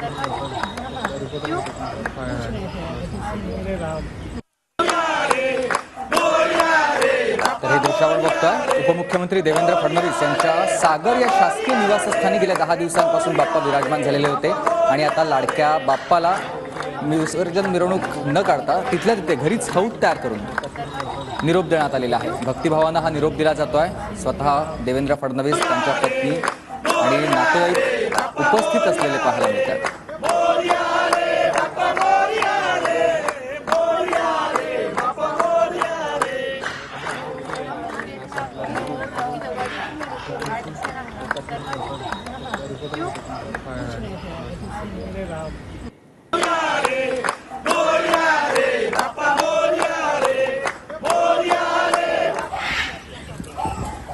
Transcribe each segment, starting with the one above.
तर हे दृश्यावर बघता उपमुख्यमंत्री देवेंद्र फडणवीस यांच्या सागर या शासकीय निवासस्थानी गेल्या 10 दिवसांपासून बाप्पा विराजमान झालेले होते आणि आता लाडक्या बाप्पाला विसर्जन मिरवणूक न काढता तिथल्या तिथे घरीच हौद तयार करून निरोप देण्यात आलेला आहे। भक्तिभावानं हा निरोप दिला जातोय। स्वतः देवेंद्र फडणवीस, त्यांच्या पत्नी आणि नातेवाईक उपस्थित असलेले पाहायला मिळतात।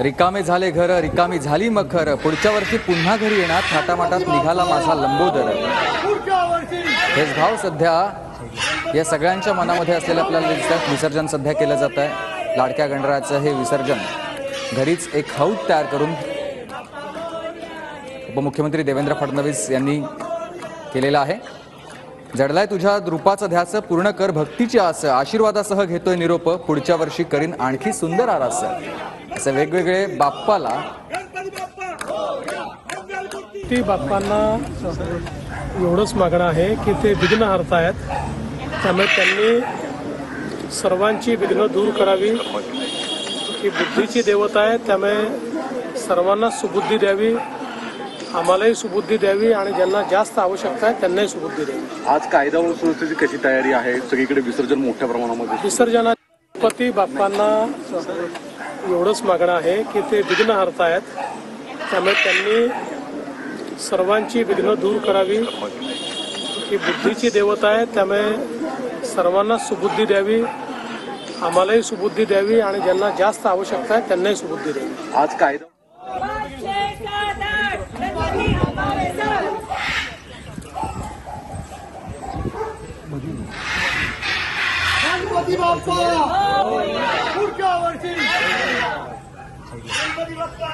रिकामे झाले घर, रिकामी झाली मग घर, पुढच्या वर्षी पुन्हा घरी येणार, थाटामाटात निघाला माझा लंबोदर। हेच भाव सध्या या सगळ्यांच्या मनामध्ये असलेले आपल्याला दिसतात। विसर्जन सध्या केलं जात आहे। लाडक्या गणरायाचं हे विसर्जन घरीच एक हौद तयार करून उपमुख्यमंत्री देवेंद्र फडणवीस यांनी केलेलं आहे। जडलाय तुझ्या रूपाचा ध्यास, पूर्ण कर भक्तीची आस, आशीर्वादासह घेतोय निरोप, पुढच्या वर्षी करीन आणखी सुंदर आरास। असे वेगवेगळे बाप्पाला ती बाप्पांना एवढंच मागणं आहे की ते विघ्न हरतायत, त्यामुळे त्यांनी सर्वांची विघ्न दूर करावी। ही बुद्धीची देवता आहे, त्यामुळे सर्वांना सुबुद्धी द्यावी, आम्हालाही सुबुद्धी द्यावी आणि ज्यांना जास्त आवश्यकता आहे त्यांनाही सुबुद्धी द्यावी। आज कायदा व सुव्यवस्थेची कशी तयारी आहे? सगळीकडे विसर्जन मोठ्या प्रमाणामध्ये विसर्जनात गणपती बाप्पांना एवढंच मागणं आहे की ते विघ्न हरतायत, त्यामुळे त्यांनी सर्वांची विघ्न दूर करावी। ही बुद्धीची देवता आहे, त्यामुळे सर्वांना सुबुद्धी द्यावी, आम्हालाही सुबुद्धी द्यावी आणि ज्यांना जास्त आवश्यकता आहे त्यांनाही सुबुद्धी द्यावी। आज कायदा गणपती बाप्पा पुढच्या वर्षी गणपती बाप्पा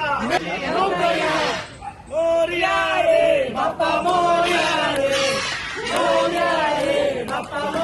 मोरया रे बाप्पा मोरया रे बाप्पा